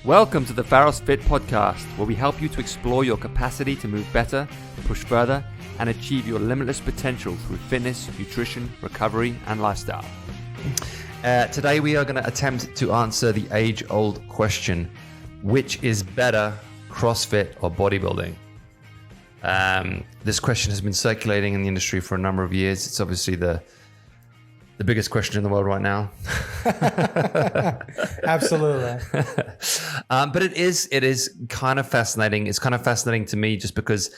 Welcome to the Pharos Fit podcast, where we help you to explore your capacity to move better, push further, and achieve your limitless potential through fitness, nutrition, recovery, and lifestyle. Today we are going to attempt to answer the age-old question, which is better, CrossFit or bodybuilding? This question has been circulating in the industry for a number of years. It's obviously the biggest question in the world right now. Absolutely. But it is kind of fascinating. It's kind of fascinating to me just because,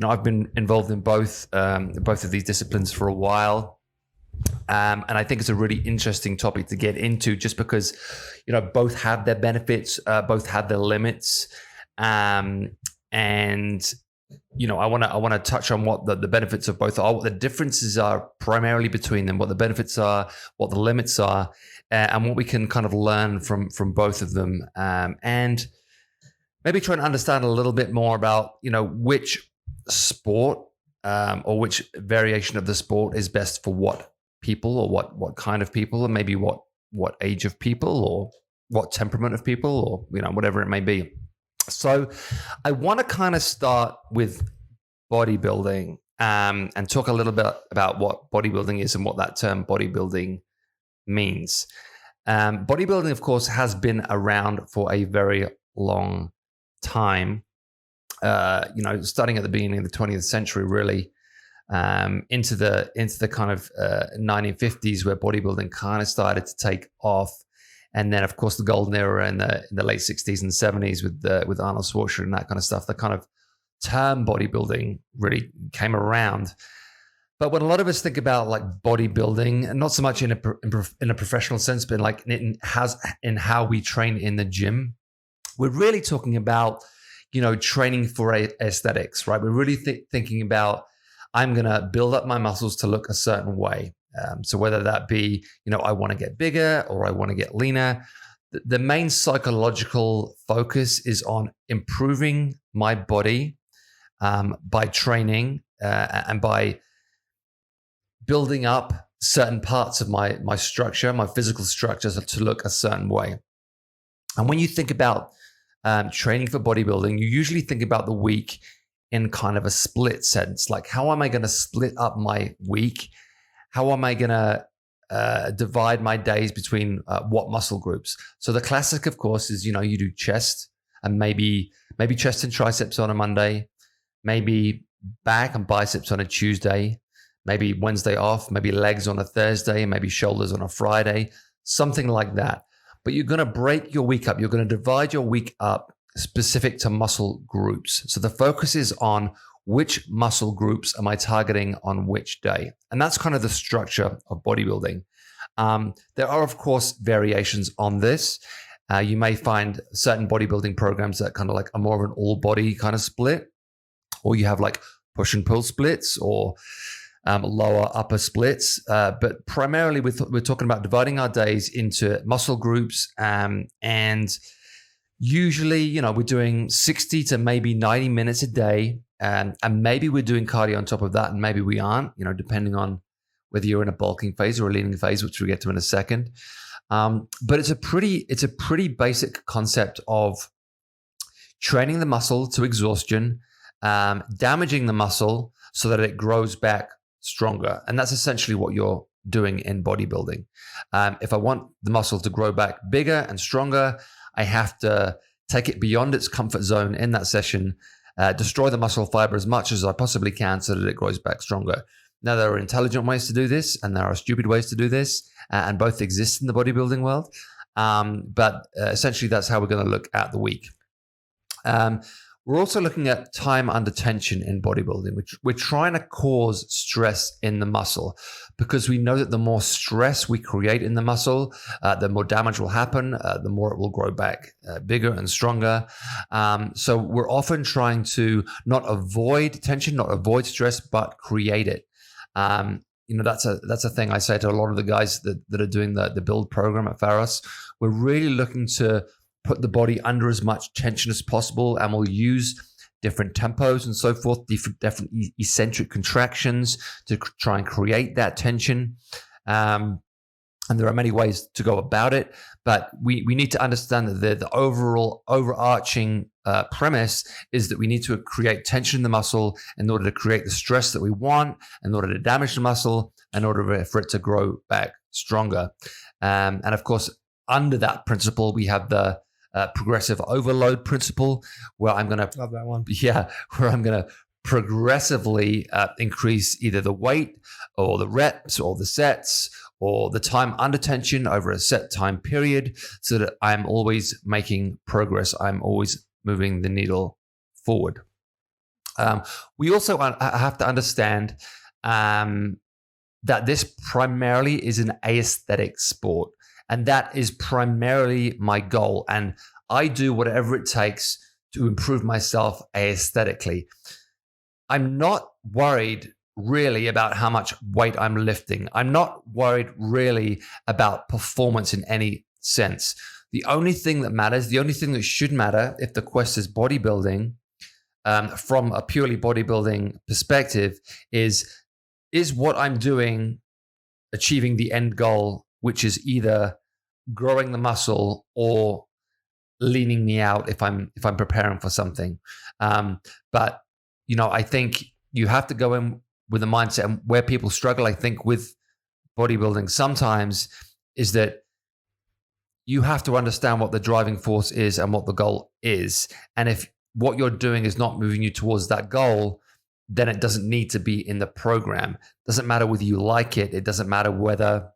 I've been involved in both of these disciplines for a while. And I think it's a really interesting topic to get into just because, both have their benefits, both have their limits. And I want to touch on what the benefits of both are, what the differences are primarily between them, what the benefits are, what the limits are, and what we can kind of learn from both of them, and maybe try and understand a little bit more about which sport or which variation of the sport is best for what people, or what kind of people, and maybe what age of people, or what temperament of people, or whatever it may be. So I want to kind of start with bodybuilding and talk a little bit about what bodybuilding is and what that term bodybuilding means. Bodybuilding, of course, has been around for a very long time, starting at the beginning of the 20th century, really, into the kind of 1950s, where bodybuilding kind of started to take off. And then, of course, the golden era in the late 60s and 70s with Arnold Schwarzenegger and that kind of stuff. The kind of term bodybuilding really came around. But when a lot of us think about like bodybuilding, and not so much in a professional sense, but like in how we train in the gym, we're really talking about training for aesthetics, right? We're really thinking about, I'm going to build up my muscles to look a certain way. So whether that be, I want to get bigger or I want to get leaner, the main psychological focus is on improving my body by training and by building up certain parts of my structure, my physical structure, to look a certain way. And when you think about training for bodybuilding, you usually think about the week in kind of a split sense. Like, how am I going to split up my week? How am I going to divide my days between what muscle groups? So the classic, of course, is, you do chest and maybe chest and triceps on a Monday, maybe back and biceps on a Tuesday, maybe Wednesday off, maybe legs on a Thursday, maybe shoulders on a Friday, something like that. But you're going to break your week up. You're going to divide your week up specific to muscle groups. So the focus is on which muscle groups am I targeting on which day? And that's kind of the structure of bodybuilding. There are, of course, variations on this. You may find certain bodybuilding programs that kind of like are more of an all body kind of split, or you have like push and pull splits, or lower upper splits. But primarily we're talking about dividing our days into muscle groups, and usually, we're doing 60 to maybe 90 minutes a day. And maybe we're doing cardio on top of that, and maybe we aren't, depending on whether you're in a bulking phase or a leaning phase, which we'll get to in a second. But it's a pretty basic concept of training the muscle to exhaustion, damaging the muscle so that it grows back stronger. And that's essentially what you're doing in bodybuilding. If I want the muscle to grow back bigger and stronger, I have to take it beyond its comfort zone in that session, destroy the muscle fiber as much as I possibly can so that it grows back stronger. Now, there are intelligent ways to do this, and there are stupid ways to do this, and both exist in the bodybuilding world. But essentially, that's how we're going to look at the week. We're also looking at time under tension in bodybuilding, which we're trying to cause stress in the muscle, because we know that the more stress we create in the muscle, the more damage will happen, the more it will grow back bigger and stronger. So we're often trying to not avoid tension, not avoid stress, but create it. That's a thing I say to a lot of the guys that are doing the build program at Pharos. We're really looking to put the body under as much tension as possible, and we'll use different tempos and so forth, different eccentric contractions to try and create that tension. And there are many ways to go about it, but we need to understand that the overall overarching premise is that we need to create tension in the muscle in order to create the stress that we want, in order to damage the muscle, in order for it to grow back stronger. And of course, under that principle, we have the progressive overload principle, where I'm going to love that one. Yeah, where I'm going to progressively increase either the weight or the reps or the sets or the time under tension over a set time period, so that I'm always making progress. I'm always moving the needle forward. We also have to understand that this primarily is an aesthetic sport, and that is primarily my goal. And I do whatever it takes to improve myself aesthetically. I'm not worried really about how much weight I'm lifting. I'm not worried really about performance in any sense. The only thing that matters, the only thing that should matter if the quest is bodybuilding, from a purely bodybuilding perspective, is what I'm doing achieving the end goal, which is either growing the muscle or leaning me out if I'm preparing for something. But I think you have to go in with a mindset, and where people struggle, I think, with bodybuilding sometimes is that you have to understand what the driving force is and what the goal is. And if what you're doing is not moving you towards that goal, then it doesn't need to be in the program. It doesn't matter whether you like it. It doesn't matter whether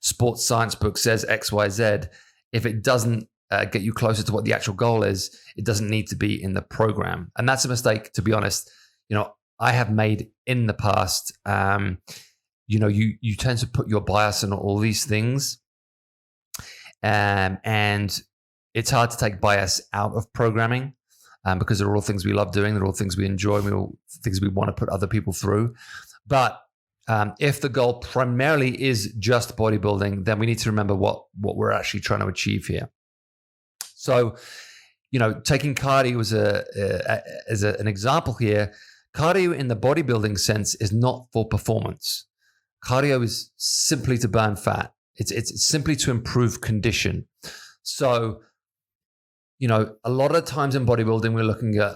sports science book says X, Y, Z. If it doesn't get you closer to what the actual goal is, it doesn't need to be in the program. And that's a mistake, to be honest, I have made in the past. You tend to put your bias in all these things, and it's hard to take bias out of programming, because they're all things we love doing. They're all things we enjoy. They're all things we want to put other people through. But if the goal primarily is just bodybuilding, then we need to remember what we're actually trying to achieve here. So, taking cardio as an example here, cardio in the bodybuilding sense is not for performance. Cardio is simply to burn fat. It's simply to improve condition. So, a lot of times in bodybuilding, we're looking at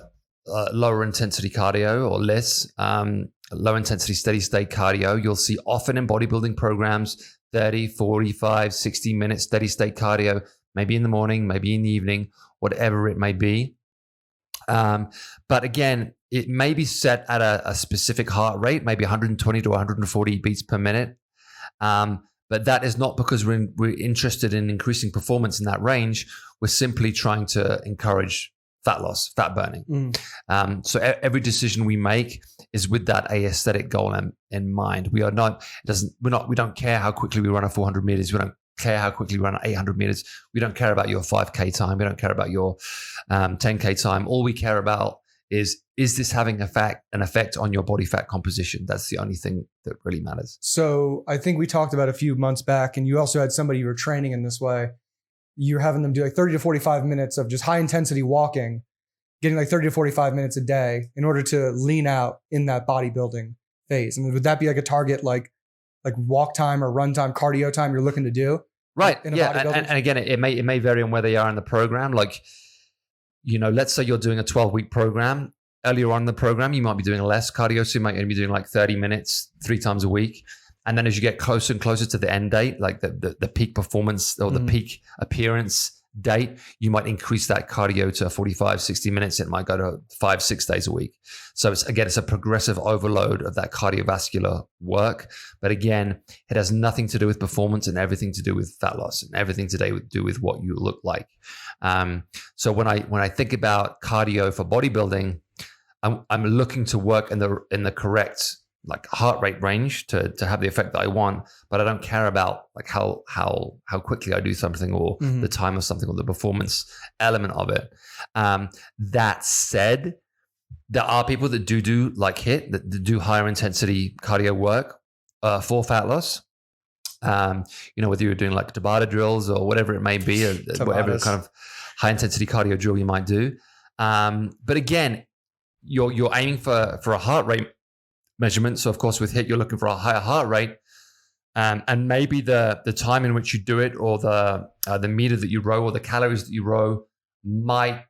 lower intensity cardio or less, low intensity steady state cardio. You'll see often in bodybuilding programs, 30, 45, 60 minute steady state cardio, maybe in the morning, maybe in the evening, whatever it may be. But again, it may be set at a specific heart rate, maybe 120 to 140 beats per minute. But that is not because we're interested in increasing performance in that range. We're simply trying to encourage fat loss, fat burning. So every decision we make is with that aesthetic goal in mind. We don't care how quickly we run a 400 meters. We don't care how quickly we run 800 meters. We don't care about your 5K time. We don't care about your 10K time. All we care about is this having an effect on your body fat composition? That's the only thing that really matters. So I think we talked about a few months back, and you also had somebody you were training in this way. You're having them do like 30 to 45 minutes of just high intensity walking, getting like 30 to 45 minutes a day in order to lean out in that bodybuilding phase. And would that be like a target, like walk time or run time, cardio time you're looking to do? Right. Yeah. And again, it may vary on where they are in the program. Like, let's say you're doing a 12-week program. Earlier on in the program, you might be doing less cardio. So you might only be doing like 30 minutes 3 times a week. And then as you get closer and closer to the end date, like the peak performance or the peak appearance date, you might increase that cardio to 45, 60 minutes. It might go to 5-6 days a week. So it's a progressive overload of that cardiovascular work. But again, it has nothing to do with performance and everything to do with fat loss and everything to do with what you look like. So when I think about cardio for bodybuilding, I'm looking to work in the correct like heart rate range to have the effect that I want, but I don't care about like how quickly I do something or the time of something or the performance element of it. That said, there are people that do like HIIT, that do higher intensity cardio work for fat loss. Whether you're doing like Tabata drills or whatever it may be, or whatever kind of high intensity cardio drill you might do. But again, you're aiming for a heart rate measurement. So of course with HIIT, you're looking for a higher heart rate. And maybe the time in which you do it, or the meter that you row, or the calories that you row, might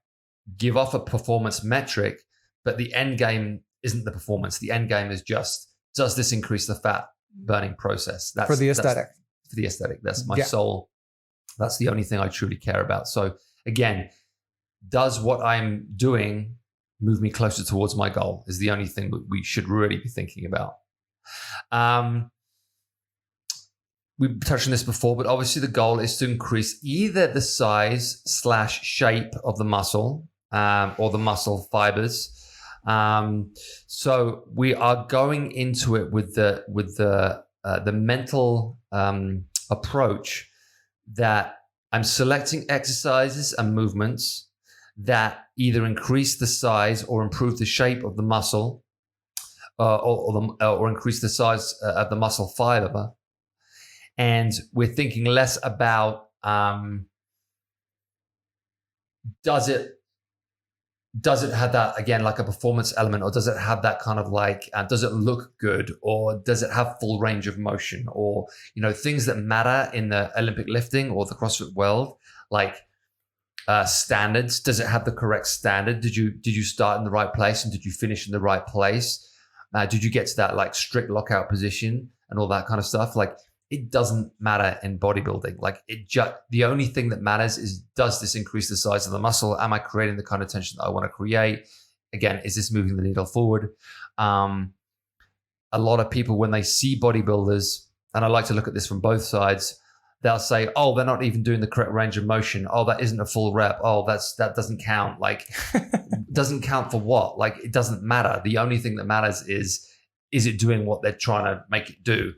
give off a performance metric, but the end game isn't the performance. The end game is just, does this increase the fat burning process? That's for the aesthetic. For the aesthetic. That's my sole. That's the only thing I truly care about. So again, does what I'm doing move me closer towards my goal? Is the only thing that we should really be thinking about. We've touched on this before, but obviously the goal is to increase either the size / shape of the muscle, or the muscle fibers. So we are going into it with the mental approach that I'm selecting exercises and movements that either increase the size or improve the shape of the muscle, or increase the size of the muscle fiber. And we're thinking less about does it have that, again, like a performance element, or does it have that kind of like, does it look good, or does it have full range of motion, or, things that matter in the Olympic lifting or the CrossFit world, like standards. Does it have the correct standard? Did you start in the right place, and did you finish in the right place? Did you get to that like strict lockout position and all that kind of stuff? Like, it doesn't matter in bodybuilding. Like, the only thing that matters is, does this increase the size of the muscle? Am I creating the kind of tension that I want to create? Again, is this moving the needle forward? A lot of people, when they see bodybuilders, and I like to look at this from both sides, they'll say, oh, they're not even doing the correct range of motion. Oh, that isn't a full rep. Oh, that doesn't count. Like, doesn't count for what? Like, it doesn't matter. The only thing that matters is it doing what they're trying to make it do?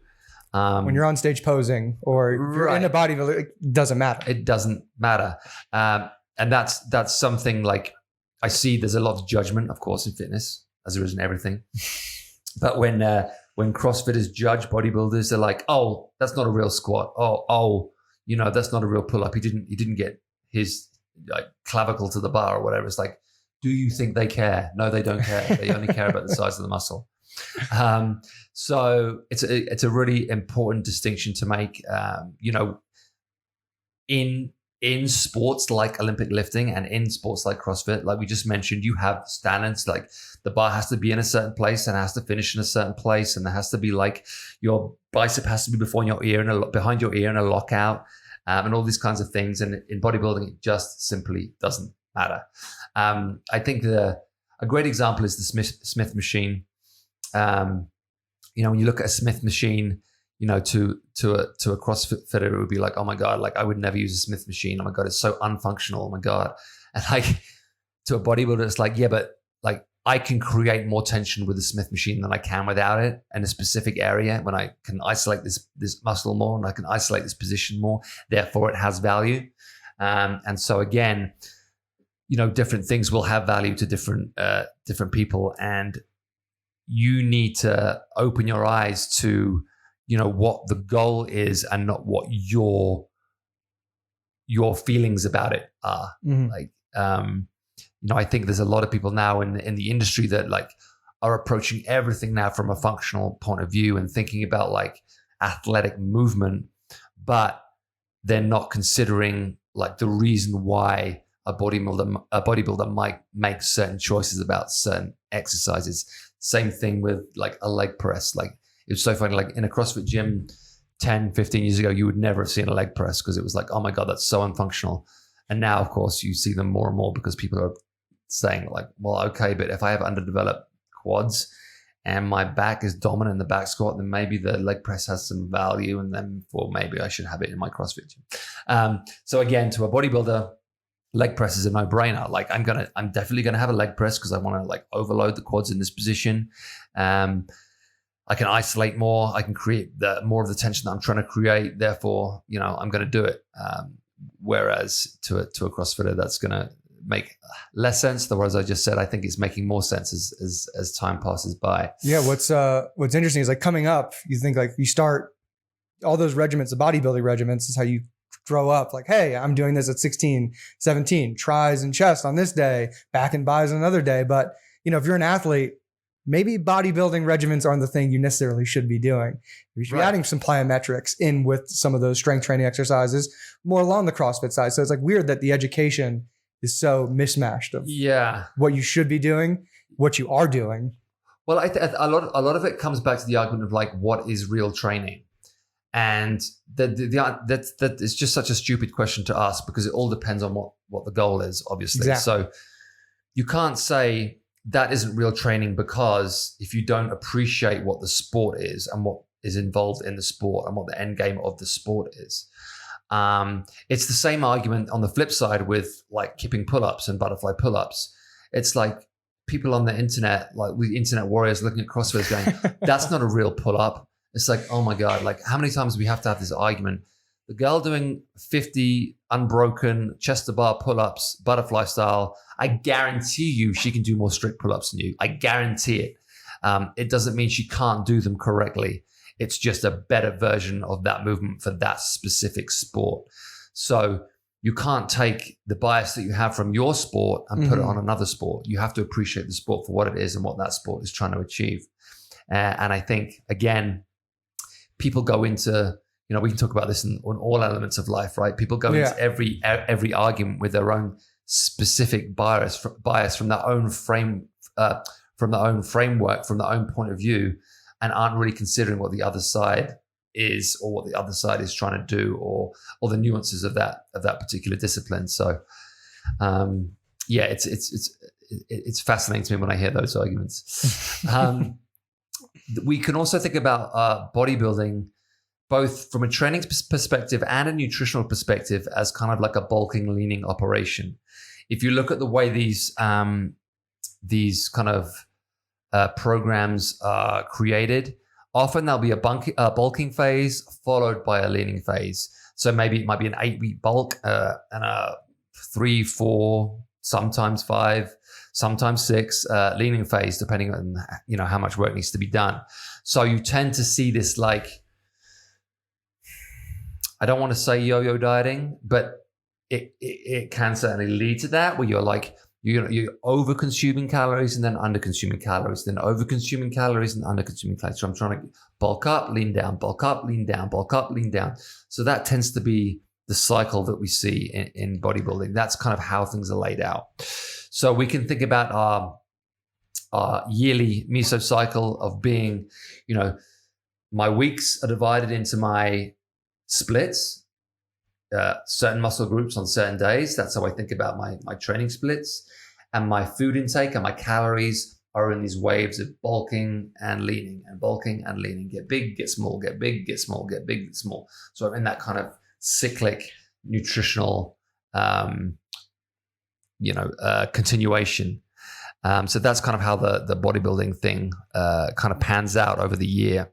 When you're on stage posing, or if you're in a bodybuilder, it doesn't matter. It doesn't matter. And that's something like, I see there's a lot of judgment, of course, in fitness, as there is in everything. But when CrossFitters judge bodybuilders, they're like, oh, that's not a real squat. Oh, that's not a real pull up. He didn't get his like clavicle to the bar or whatever. It's like, do you think they care? No, they don't care. They only care about the size of the muscle. So it's a really important distinction to make. In sports like Olympic lifting and in sports like CrossFit, like we just mentioned, you have standards. Like, the bar has to be in a certain place and has to finish in a certain place, and there has to be like, your bicep has to be behind your ear in a lockout, and all these kinds of things. And in bodybuilding, it just simply doesn't matter. I think a great example is the Smith machine. When you look at a Smith machine, to a CrossFit fitter, it would be like, oh my God, like I would never use a Smith machine. Oh my God, it's so unfunctional. Oh my God. And like, to a bodybuilder, it's like, yeah, but like, I can create more tension with a Smith machine than I can without it in a specific area, when I can isolate this muscle more, and I can isolate this position more. Therefore, it has value. And so again, different things will have value to different people, and you need to open your eyes to what the goal is, and not what your feelings about it are. Mm-hmm. Like, I think there's a lot of people now in the industry that like are approaching everything now from a functional point of view and thinking about like athletic movement, but they're not considering like the reason why a bodybuilder might make certain choices about certain exercises. Same thing with like a leg press. Like, it was so funny, like in a CrossFit gym 10, 15 years ago, you would never have seen a leg press, because it was like, oh my God, that's so unfunctional. And now, of course, you see them more and more, because people are saying like, well, okay, but if I have underdeveloped quads and my back is dominant in the back squat, then maybe the leg press has some value, and then maybe I should have it in my CrossFit gym. So again, to a bodybuilder, leg press is a no-brainer. Like, I'm definitely gonna have a leg press because I want to like overload the quads in this position. I can isolate more. I can create more of the tension that I'm trying to create. Therefore, I'm going to do it. Whereas to a CrossFitter, that's going to make less sense. The words I just said, I think it's making more sense as time passes by. Yeah. What's interesting is like coming up, you think like you start all those regiments, the bodybuilding regiments is how you grow up. Like, hey, I'm doing this at 16, 17, tries and chest on this day, back and buys on another day. But if you're an athlete, maybe bodybuilding regimens aren't the thing you necessarily should be doing. You should be adding some plyometrics in with some of those strength training exercises more along the CrossFit side. So it's like weird that the education is so mismatched of what you should be doing, what you are doing. Well, a lot of it comes back to the argument of like, what is real training? And that is just such a stupid question to ask, because it all depends on what the goal is, obviously. Exactly. So you can't say that isn't real training, because if you don't appreciate what the sport is and what is involved in the sport and what the end game of the sport is. It's the same argument on the flip side with like kipping pull-ups and butterfly pull-ups. It's like people on the internet, like we internet warriors looking at CrossFit going, that's not a real pull-up. It's like, oh my God, like how many times do we have to have this argument? The girl doing 50 unbroken chest to bar pull-ups, butterfly style, I guarantee you she can do more strict pull-ups than you. I guarantee it. It doesn't mean she can't do them correctly. It's just a better version of that movement for that specific sport. So you can't take the bias that you have from your sport and put it on another sport. You have to appreciate the sport for what it is and what that sport is trying to achieve. And I think, again, people go into, we can talk about this on all elements of life, right? People go into every argument with their own specific bias from their own framework, from their own point of view, and aren't really considering what the other side is or what the other side is trying to do, or the nuances of that particular discipline. So, it's fascinating to me when I hear those arguments. We can also think about bodybuilding, both from a training perspective and a nutritional perspective, as kind of like a bulking, leaning operation. If you look at the way these kind of programs are created, often there'll be a bulking phase followed by a leaning phase. So maybe it might be an 8-week bulk and a 3, 4, sometimes 5, sometimes 6 leaning phase, depending on how much work needs to be done. So you tend to see this, like, I don't want to say yo-yo dieting, but it can certainly lead to that, where you're like, you're over consuming calories and then under consuming calories, then over consuming calories and under consuming calories. So I'm trying to bulk up, lean down, bulk up, lean down, bulk up, lean down. So that tends to be the cycle that we see in bodybuilding. That's kind of how things are laid out. So we can think about our yearly mesocycle of being, my weeks are divided into my splits, certain muscle groups on certain days. That's how I think about my training splits. And my food intake and my calories are in these waves of bulking and leaning and bulking and leaning. Get big, get small, get big, get small, get big, get small. So I'm in that kind of cyclic nutritional, continuation. So that's kind of how the bodybuilding thing kind of pans out over the year.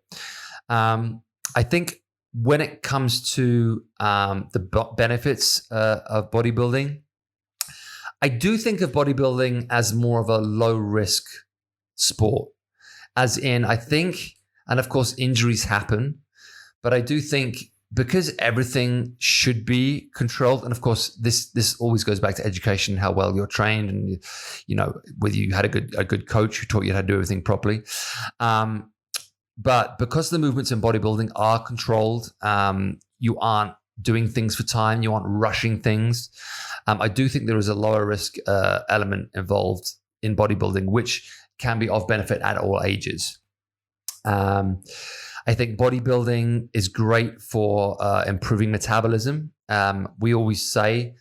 I think when it comes to the benefits of bodybuilding, I do think of bodybuilding as more of a low risk sport, as in, I think, and of course injuries happen, but I do think because everything should be controlled, and of course this always goes back to education, how well you're trained, and whether you had a good coach who taught you how to do everything properly. But because the movements in bodybuilding are controlled, you aren't doing things for time, you aren't rushing things. I do think there is a lower risk element involved in bodybuilding, which can be of benefit at all ages. I think bodybuilding is great for improving metabolism. We always say,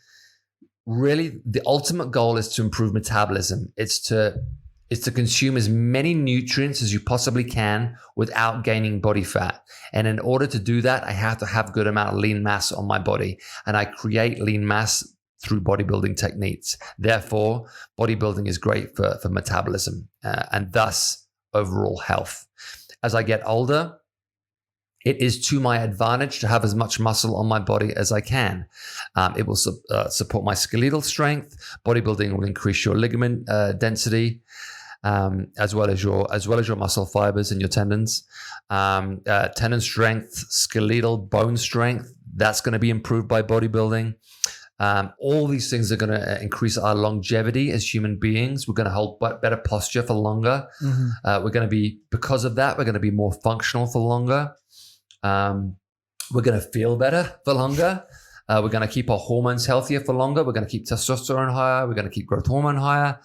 really, the ultimate goal is to improve metabolism. It's to consume as many nutrients as you possibly can without gaining body fat. And in order to do that, I have to have a good amount of lean mass on my body. And I create lean mass through bodybuilding techniques. Therefore, bodybuilding is great for metabolism and thus overall health. As I get older, it is to my advantage to have as much muscle on my body as I can. It will support my skeletal strength. Bodybuilding will increase your ligament density, as well as your muscle fibers and your tendons. Tendon strength, skeletal bone strength, that's going to be improved by bodybuilding. All these things are going to increase our longevity as human beings. We're going to hold better posture for longer. We're going to be, because of that, we're going to be more functional for longer. We're going to feel better for longer. We're going to keep our hormones healthier for longer. We're going to keep testosterone higher. We're going to keep growth hormone higher.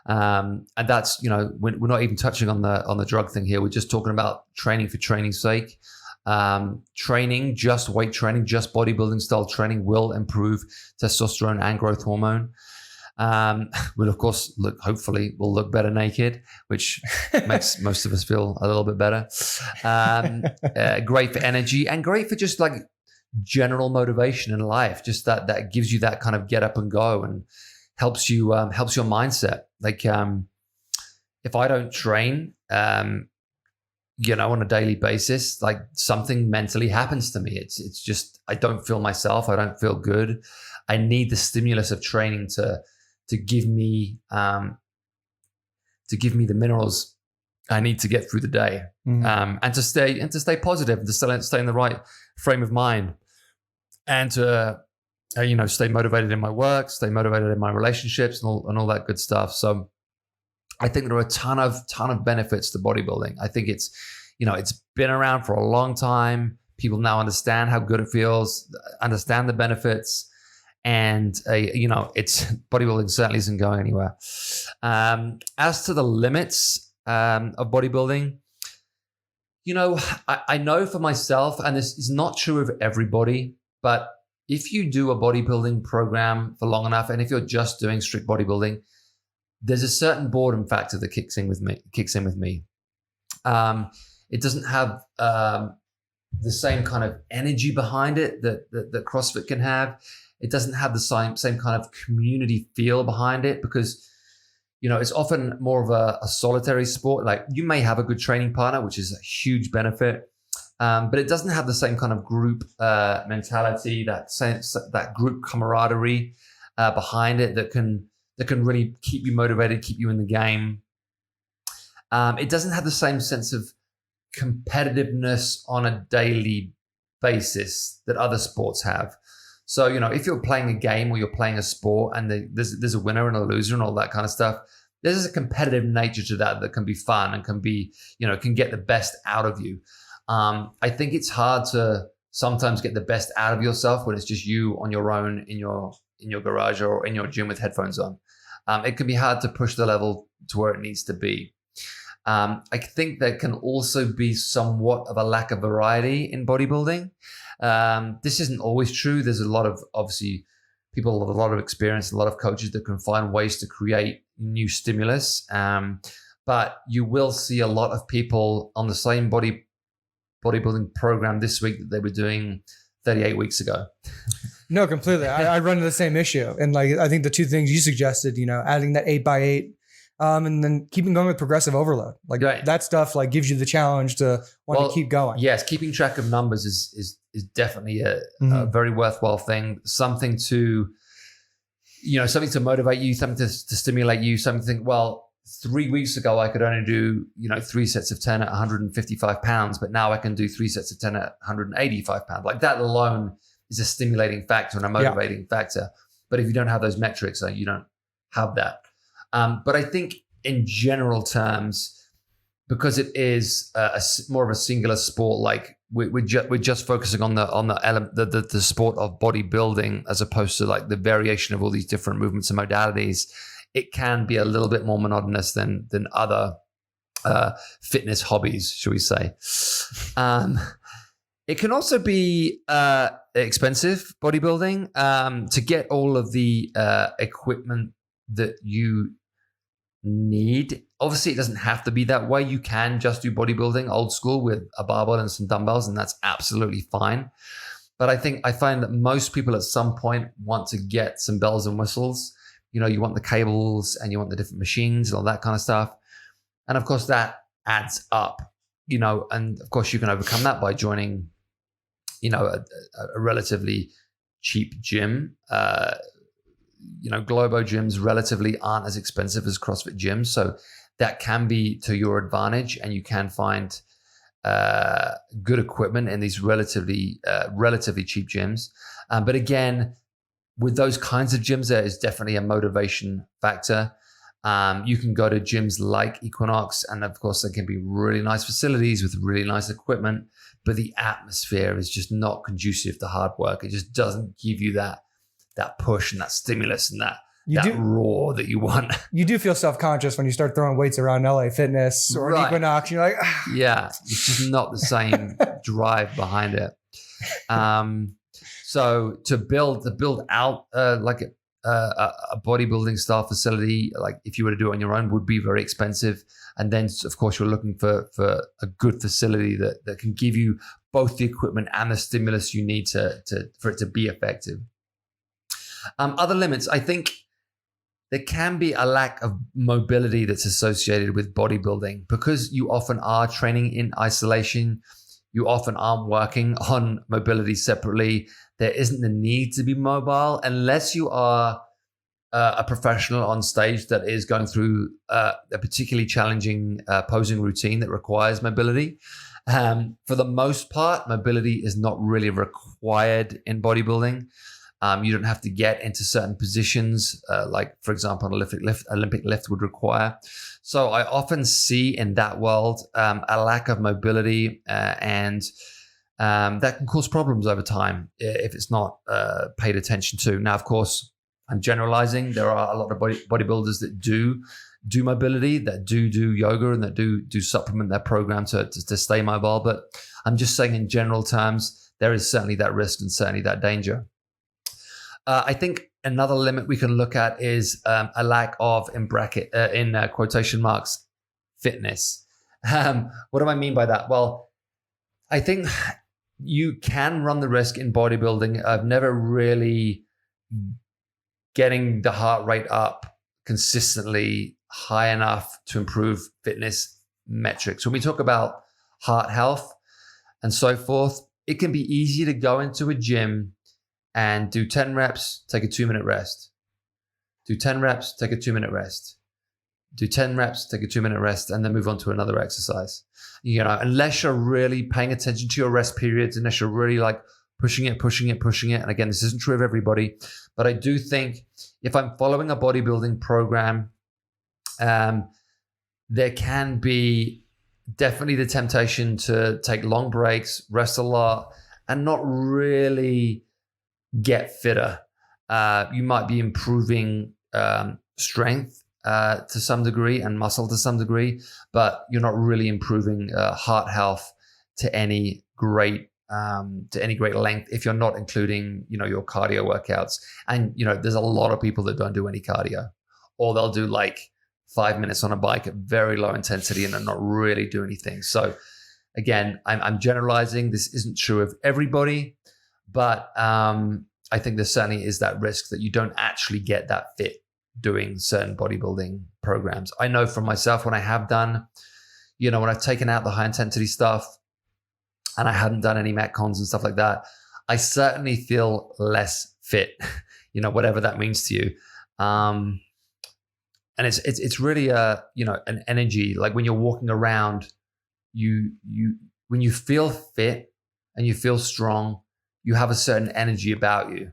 And that's, we're not even touching on the drug thing here. We're just talking about training for training's sake. Training, just weight training, just bodybuilding style training will improve testosterone and growth hormone. We'll of course hopefully we'll look better naked, which makes most of us feel a little bit better. Great for energy and great for just like general motivation in life. Just that gives you that kind of get up and go and helps your mindset. Like, if I don't train, on a daily basis, like something mentally happens to me. It's just, I don't feel myself. I don't feel good. I need the stimulus of training to give me the minerals I need to get through the day, and to stay positive and to stay in the right frame of mind, and to stay motivated in my work, stay motivated in my relationships, and all that good stuff. So I think there are a ton of benefits to bodybuilding. I think it's been around for a long time. People now understand how good it feels, understand the benefits, and it's bodybuilding certainly isn't going anywhere. As to the limits of bodybuilding, I know for myself, and this is not true of everybody, but if you do a bodybuilding program for long enough, and if you're just doing strict bodybuilding, there's a certain boredom factor that kicks in with me. It doesn't have the same kind of energy behind it that CrossFit can have. It doesn't have the same kind of community feel behind it, because it's often more of a solitary sport. Like, you may have a good training partner, which is a huge benefit, but it doesn't have the same kind of group mentality, that group camaraderie behind it that can really keep you motivated, keep you in the game. It doesn't have the same sense of competitiveness on a daily basis that other sports have. So, if you're playing a game or you're playing a sport and there's a winner and a loser and all that kind of stuff, there's a competitive nature to that can be fun and can be, can get the best out of you. I think it's hard to sometimes get the best out of yourself when it's just you on your own in your garage or in your gym with headphones on. It can be hard to push the level to where it needs to be. I think there can also be somewhat of a lack of variety in bodybuilding. This isn't always true. There's a lot of, obviously, people with a lot of experience, a lot of coaches that can find ways to create new stimulus. But you will see a lot of people on the same bodybuilding program this week that they were doing 38 weeks ago. No, completely. I run into the same issue. And I think the two things you suggested, adding that 8x8, and then keeping going with progressive overload. Right. That stuff gives you the challenge to want to keep going. Yes, keeping track of numbers is definitely a very worthwhile thing. Something to, something to motivate you, something to stimulate you, something to think, well, 3 weeks ago, I could only do, 3 sets of 10 at 155 pounds, but now I can do 3 sets of 10 at 185 pounds. That alone is a stimulating factor and a motivating factor. But if you don't have those metrics, you don't have that. But I think in general terms, because it is more of a singular sport, we're just focusing on the sport of bodybuilding, as opposed to the variation of all these different movements and modalities. It can be a little bit more monotonous than other fitness hobbies, shall we say. It can also be expensive, bodybuilding, to get all of the equipment that you need. Obviously, it doesn't have to be that way. You can just do bodybuilding old school with a barbell and some dumbbells, and that's absolutely fine. But I find that most people at some point want to get some bells and whistles. You want the cables and you want the different machines and all that kind of stuff. And of course, that adds up, and of course you can overcome that by joining, a relatively cheap gym. Globo gyms relatively aren't as expensive as CrossFit gyms. So that can be to your advantage, and you can find good equipment in these relatively cheap gyms. But again, with those kinds of gyms, there is definitely a motivation factor. You can go to gyms like Equinox, and of course, there can be really nice facilities with really nice equipment, but the atmosphere is just not conducive to hard work. It just doesn't give you that push and that stimulus and that roar that you want. You do feel self-conscious when you start throwing weights around LA Fitness or an Equinox. You're like, yeah, it's just not the same drive behind it. So to build out like a bodybuilding style facility, like if you were to do it on your own, would be very expensive. And then of course you're looking for a good facility that can give you both the equipment and the stimulus you need for it to be effective. Other limits, I think there can be a lack of mobility that's associated with bodybuilding because you often are training in isolation. You often aren't working on mobility separately. There isn't the need to be mobile unless you are a professional on stage that is going through a particularly challenging posing routine that requires mobility. For the most part, mobility is not really required in bodybuilding. You don't have to get into certain positions, like, for example, an Olympic lift would require. So I often see in that world a lack of mobility, and that can cause problems over time if it's not paid attention to. Now, of course, I'm generalizing. There are a lot of bodybuilders that do mobility, that do yoga, and that do supplement their program to stay mobile. But I'm just saying in general terms, there is certainly that risk and certainly that danger. I think another limit we can look at is a lack of, in quotation marks, fitness. What do I mean by that? Well, I think you can run the risk in bodybuilding of never really getting the heart rate up consistently high enough to improve fitness metrics. When we talk about heart health and so forth, it can be easy to go into a gym and do 10 reps, take a 2-minute rest. Do 10 reps, take a 2-minute rest. Do 10 reps, take a 2-minute rest, and then move on to another exercise. Unless you're really paying attention to your rest periods, unless you're really like pushing it. And again, this isn't true of everybody, but I do think if I'm following a bodybuilding program, there can be definitely the temptation to take long breaks, rest a lot, and not really get fitter. You might be improving strength to some degree and muscle to some degree, but you're not really improving heart health to any great length if you're not including your cardio workouts. And there's a lot of people that don't do any cardio, or they'll do like 5 minutes on a bike at very low intensity and then not really do anything. So again, I'm generalizing. This isn't true of everybody. But I think there certainly is that risk that you don't actually get that fit doing certain bodybuilding programs. I know from myself when I have done, when I've taken out the high intensity stuff and I hadn't done any Metcons and stuff like that, I certainly feel less fit, whatever that means to you. And it's really an energy. Like when you're walking around, when you feel fit and you feel strong, you have a certain energy about you.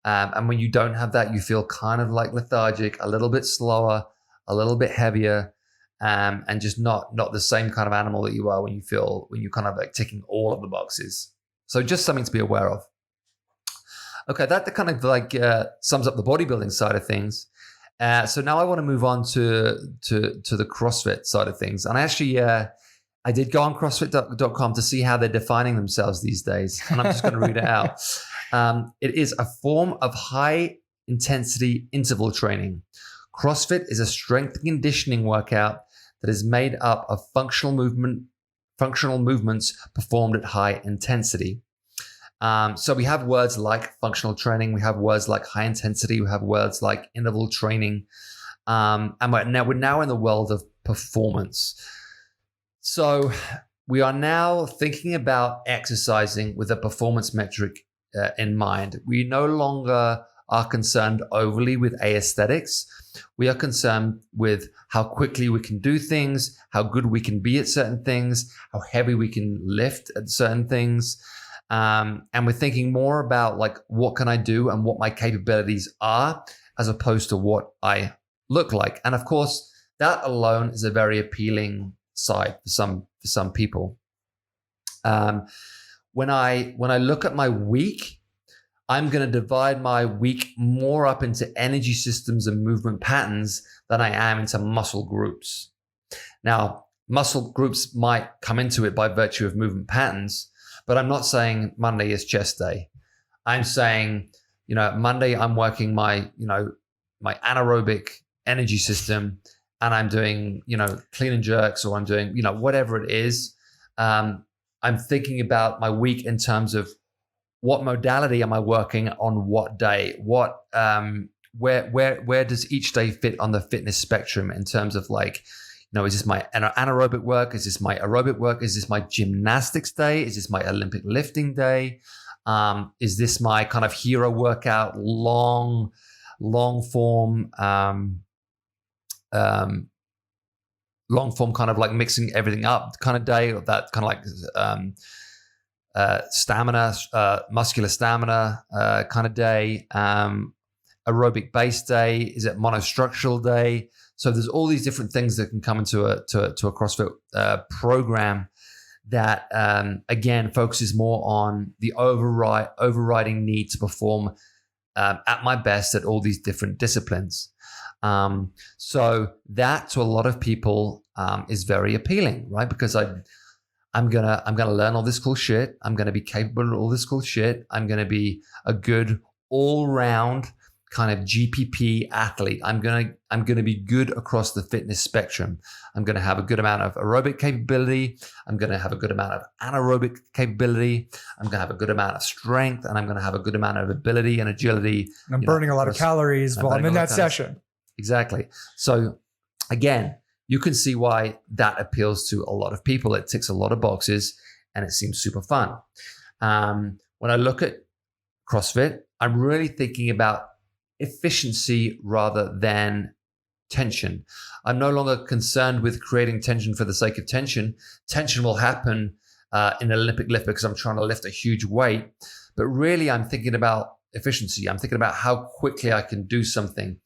And when you don't have that, you feel kind of like lethargic, a little bit slower, a little bit heavier, and just not the same kind of animal that you are when you're kind of like ticking all of the boxes. So just something to be aware of. Okay, that kind of like sums up the bodybuilding side of things. So now I want to move on to the CrossFit side of things. And I actually, I did go on CrossFit.com to see how they're defining themselves these days. And I'm just going to read it out. It is a form of high intensity interval training. CrossFit is a strength and conditioning workout that is made up of functional movements performed at high intensity. So we have words like functional training. We have words like high intensity. We have words like interval training. And we're now in the world of performance. So we are now thinking about exercising with a performance metric in mind. We no longer are concerned overly with aesthetics. We are concerned with how quickly we can do things, how good we can be at certain things, how heavy we can lift at certain things. And we're thinking more about like, what can I do and what my capabilities are, as opposed to what I look like. And of course, that alone is a very appealing side for some people. When I look at my week, I'm going to divide my week more up into energy systems and movement patterns than I am into muscle groups. Now, muscle groups might come into it by virtue of movement patterns, but I'm not saying Monday is chest day. I'm saying, Monday I'm working my anaerobic energy system, and I'm doing, clean and jerks, or I'm doing, whatever it is. I'm thinking about my week in terms of what modality am I working on what day? What where does each day fit on the fitness spectrum in terms of like, is this my anaerobic work? Is this my aerobic work? Is this my gymnastics day? Is this my Olympic lifting day? Is this my kind of hero workout, long form, long form kind of like mixing everything up kind of day, or that kind of like stamina, muscular stamina kind of day, aerobic base day? Is it monostructural day? So there's all these different things that can come into a CrossFit program that again focuses more on the overriding need to perform at my best at all these different disciplines. So that to a lot of people is very appealing, right? Because I'm gonna learn all this cool shit. I'm gonna be capable of all this cool shit. I'm gonna be a good all-round kind of GPP athlete. I'm gonna be good across the fitness spectrum. I'm gonna have a good amount of aerobic capability. I'm gonna have a good amount of anaerobic capability. I'm gonna have a good amount of strength, and I'm gonna have a good amount of ability and agility. And I'm burning a lot of calories while I'm in that session. Exactly. So again, you can see why that appeals to a lot of people. It ticks a lot of boxes, and it seems super fun. When I look at CrossFit, I'm really thinking about efficiency rather than tension. I'm no longer concerned with creating tension for the sake of tension. Tension will happen in an Olympic lift because I'm trying to lift a huge weight. But really, I'm thinking about efficiency. I'm thinking about how quickly I can do something.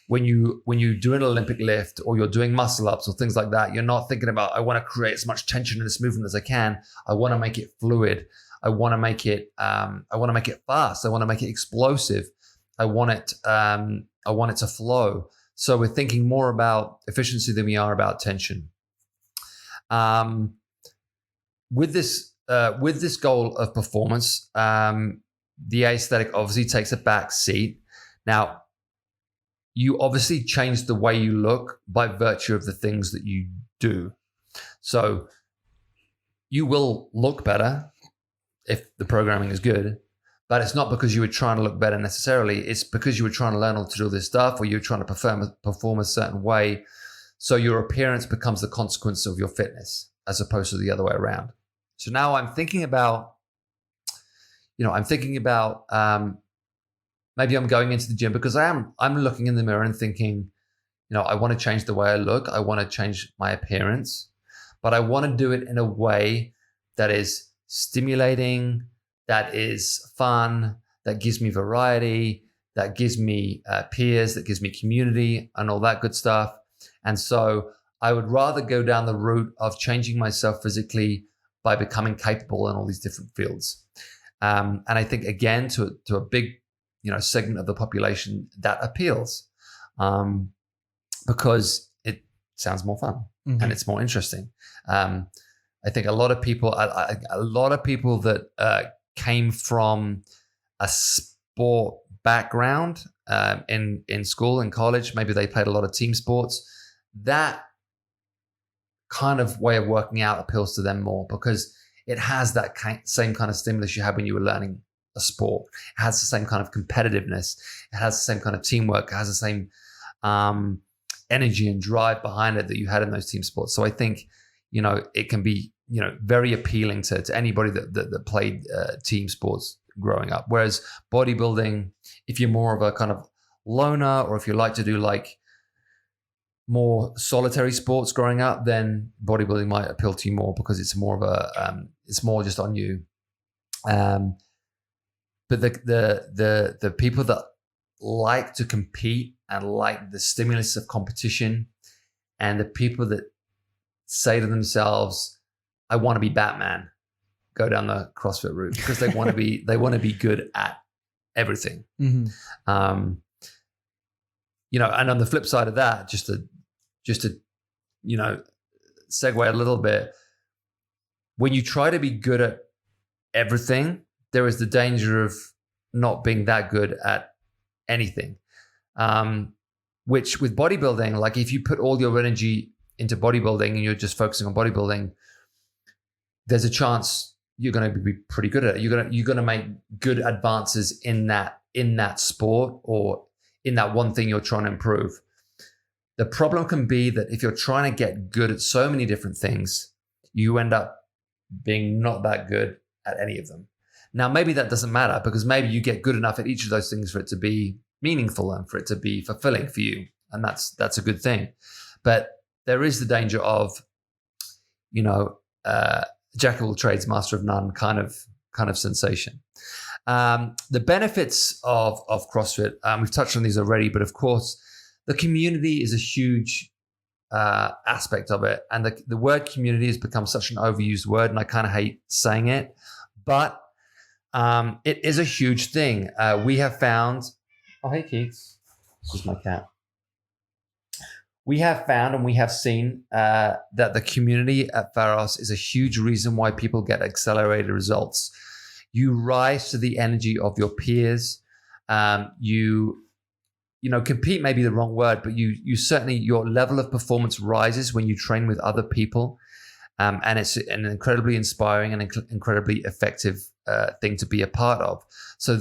When you do an Olympic lift, or you're doing muscle ups or things like that, you're not thinking about, I want to create as much tension in this movement as I can. I want to make it fluid. I want to make it fast. I want to make it explosive. I want it to flow. So we're thinking more about efficiency than we are about tension. With this goal of performance, the aesthetic obviously takes a back seat. Now, you obviously change the way you look by virtue of the things that you do. So you will look better if the programming is good, but it's not because you were trying to look better necessarily. It's because you were trying to learn how to do this stuff, or you're trying to perform a certain way. So your appearance becomes the consequence of your fitness, as opposed to the other way around. So now I'm thinking about, maybe I'm going into the gym because I'm looking in the mirror and thinking, I want to change the way I look. I want to change my appearance, but I want to do it in a way that is stimulating, that is fun, that gives me variety, that gives me peers, that gives me community and all that good stuff. And so I would rather go down the route of changing myself physically by becoming capable in all these different fields. And I think, again, to a big segment of the population, that appeals because it sounds more fun and it's more interesting. I think a lot of people that came from a sport background in school and college, maybe they played a lot of team sports, that kind of way of working out appeals to them more because it has that same kind of stimulus you had when you were learning a sport. It has the same kind of competitiveness. It has the same kind of teamwork. It has the same energy and drive behind it that you had in those team sports. So I think, it can be, very appealing to anybody that played team sports growing up. Whereas bodybuilding, if you're more of a kind of loner, or if you like to do like more solitary sports growing up, then bodybuilding might appeal to you more because it's more of it's more just on you. But the people that like to compete and like the stimulus of competition, and the people that say to themselves, I want to be Batman, go down the CrossFit route, because they want to be good at everything. Mm-hmm. And on the flip side of that, just to segue a little bit, when you try to be good at everything, there is the danger of not being that good at anything. Which with bodybuilding, like if you put all your energy into bodybuilding and you're just focusing on bodybuilding, there's a chance you're going to be pretty good at it. You're going to make good advances in that sport or in that one thing you're trying to improve. The problem can be that if you're trying to get good at so many different things, you end up being not that good at any of them. Now, maybe that doesn't matter, because maybe you get good enough at each of those things for it to be meaningful and for it to be fulfilling for you. And that's a good thing. But there is the danger of, jack of all trades, master of none kind of sensation. The benefits of CrossFit, we've touched on these already, but of course, the community is a huge aspect of it. And the word community has become such an overused word, and I kind of hate saying it, but it is a huge thing. We have found, oh, hey, Keats, this is my cat. We have found and we have seen that the community at Pharos is a huge reason why people get accelerated results. You rise to the energy of your peers. Compete may be the wrong word, but you certainly, your level of performance rises when you train with other people. And it's an incredibly inspiring and incredibly effective thing to be a part of. So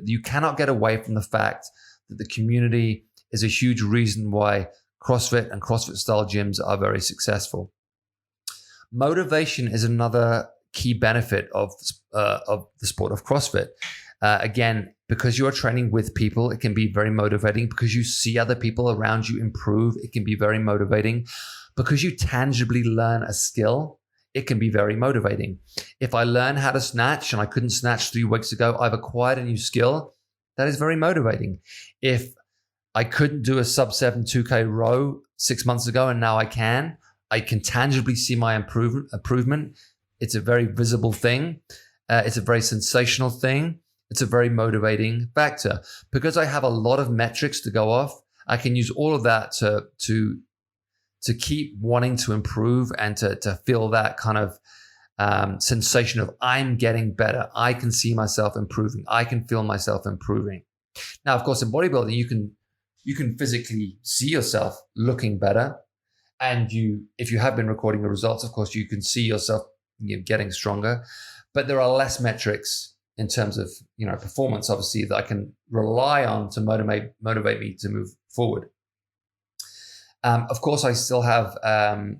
you cannot get away from the fact that the community is a huge reason why CrossFit and CrossFit style gyms are very successful. Motivation is another key benefit of the sport of CrossFit. Again, because you're training with people, it can be very motivating. Because you see other people around you improve, it can be very motivating. Because you tangibly learn a skill, it can be very motivating. If I learn how to snatch and I couldn't snatch 3 weeks ago, I've acquired a new skill. That is very motivating. If I couldn't do a sub 7 2K row 6 months ago and now I can tangibly see my improvement. It's a very visible thing. It's a very sensational thing. It's a very motivating factor. Because I have a lot of metrics to go off, I can use all of that to keep wanting to improve and to feel that kind of sensation of I'm getting better. I can see myself improving. I can feel myself improving. Now, of course, in bodybuilding, you can physically see yourself looking better. And if you have been recording the results, of course, you can see yourself getting stronger. But there are less metrics in terms of performance, obviously, that I can rely on to motivate me to move forward. Of course, I still have a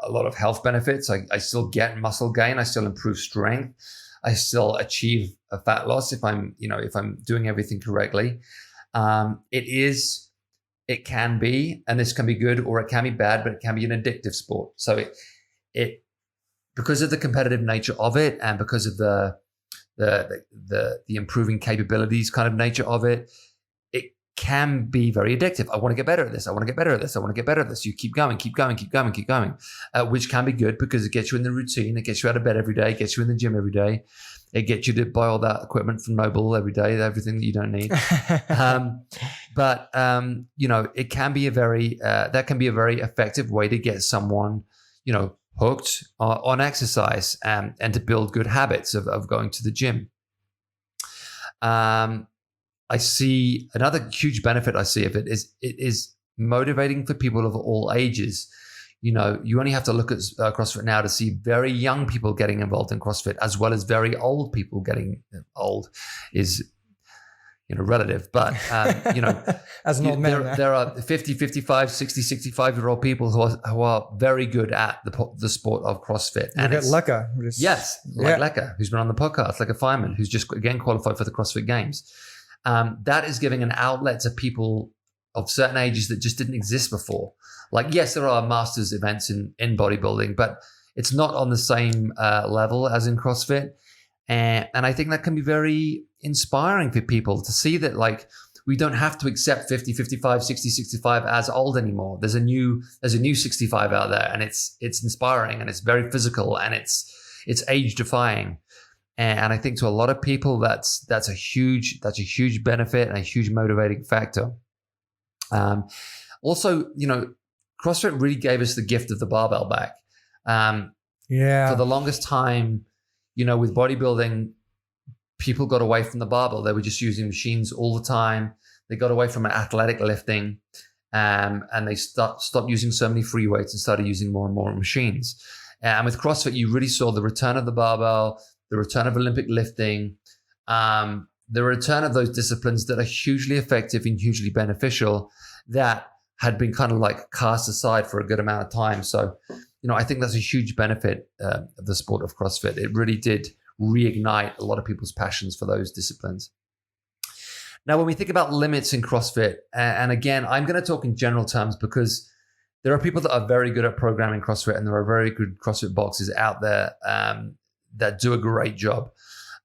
lot of health benefits. I still get muscle gain. I still improve strength. I still achieve a fat loss if I'm doing everything correctly. It can be, and this can be good or it can be bad, but it can be an addictive sport. So it because of the competitive nature of it, and because of the improving capabilities kind of nature of it, it can be very addictive. I want to get better at this. I want to get better at this. I want to get better at this. You keep going, which can be good because it gets you in the routine. It gets you out of bed every day. It gets you in the gym every day. It gets you to buy all that equipment from Noble every day, everything that you don't need. But it can be that can be a very effective way to get someone, hooked on exercise and to build good habits of going to the gym. I see another huge benefit I see of it is motivating for people of all ages. You only have to look at CrossFit now to see very young people getting involved in CrossFit, as well as very old people getting old is, relative. But, as an old man, there are 50, 55, 60, 65-year-old people who are very good at the sport of CrossFit. And it's Lecca. Lecca, who's been on the podcast, Lecca Fireman, who's just again qualified for the CrossFit Games. That is giving an outlet to people of certain ages that just didn't exist before. Like, yes, there are masters events in bodybuilding, but it's not on the same level as in CrossFit. And I think that can be very inspiring for people to see that, like, we don't have to accept 50, 55, 60, 65 as old anymore. There's a new 65 out there, and it's inspiring, and it's very physical, and it's age defying. And I think to a lot of people, that's a huge benefit and a huge motivating factor. Also, CrossFit really gave us the gift of the barbell back. For the longest time, with bodybuilding, people got away from the barbell. They were just using machines all the time. They got away from athletic lifting, and they stopped using so many free weights and started using more and more machines. And with CrossFit, you really saw the return of the barbell, the return of Olympic lifting, the return of those disciplines that are hugely effective and hugely beneficial that had been kind of like cast aside for a good amount of time. So, I think that's a huge benefit of the sport of CrossFit. It really did reignite a lot of people's passions for those disciplines. Now, when we think about limits in CrossFit, and again, I'm going to talk in general terms because there are people that are very good at programming CrossFit, and there are very good CrossFit boxes out there that do a great job.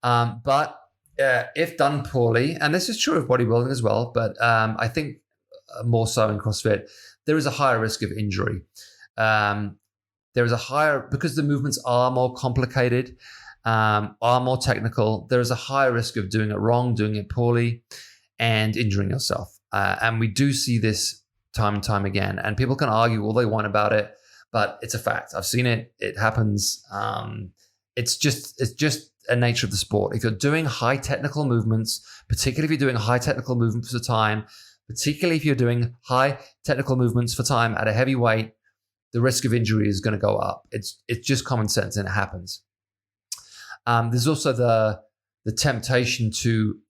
But if done poorly, and this is true of bodybuilding as well, but I think more so in CrossFit, there is a higher risk of injury. There is a higher, because the movements are more complicated, are more technical, there is a higher risk of doing it wrong, doing it poorly, and injuring yourself. And we do see this time and time again. And people can argue all they want about it, but it's a fact. I've seen it. It happens. It's just a nature of the sport. If you're doing high technical movements, particularly if you're doing high technical movements for time, particularly if you're doing high technical movements for time at a heavy weight, the risk of injury is going to go up. It's just common sense, and it happens. There's also the temptation to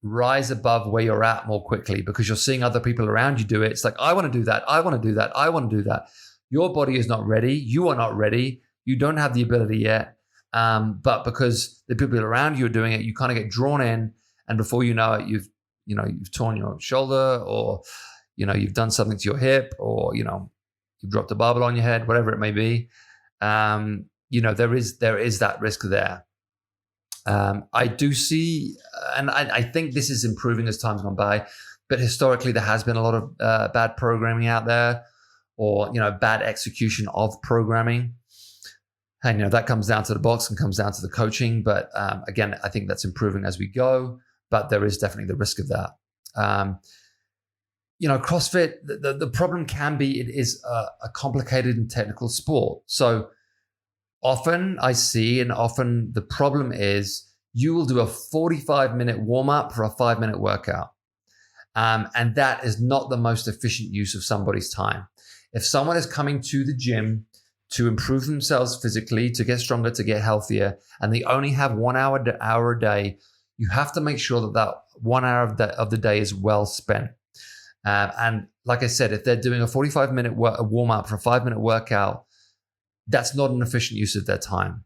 rise above where you're at more quickly because you're seeing other people around you do it. It's like, I want to do that. I want to do that. I want to do that. Your body is not ready. You are not ready. You don't have the ability yet. But because the people around you are doing it, you kind of get drawn in, and before you know it, you've torn your shoulder, or you've done something to your hip, or you've dropped a barbell on your head, whatever it may be. There is that risk there. I do see, and I think this is improving as time's gone by, but historically there has been a lot of bad programming out there, or bad execution of programming. And that comes down to the box and comes down to the coaching. But again, I think that's improving as we go. But there is definitely the risk of that. CrossFit, the problem can be it is a complicated and technical sport. So often I see, and often the problem is, you will do a 45-minute warm-up for a 5-minute workout. And that is not the most efficient use of somebody's time. If someone is coming to the gym to improve themselves physically, to get stronger, to get healthier, and they only have 1 hour a day, you have to make sure that 1 hour of the day is well spent. And like I said, if they're doing a 45-minute warm-up for a 5-minute workout, that's not an efficient use of their time.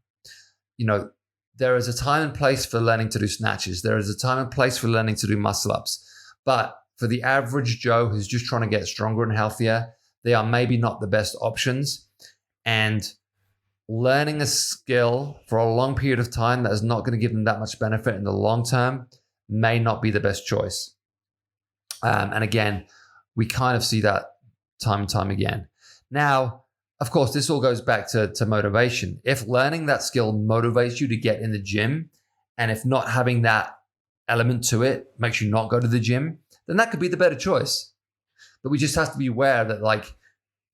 There is a time and place for learning to do snatches. There is a time and place for learning to do muscle ups. But for the average Joe who's just trying to get stronger and healthier, they are maybe not the best options. And learning a skill for a long period of time that is not going to give them that much benefit in the long term may not be the best choice. And again, we kind of see that time and time again. Now, of course, this all goes back to motivation. If learning that skill motivates you to get in the gym, and if not having that element to it makes you not go to the gym, then that could be the better choice. But we just have to be aware that, like,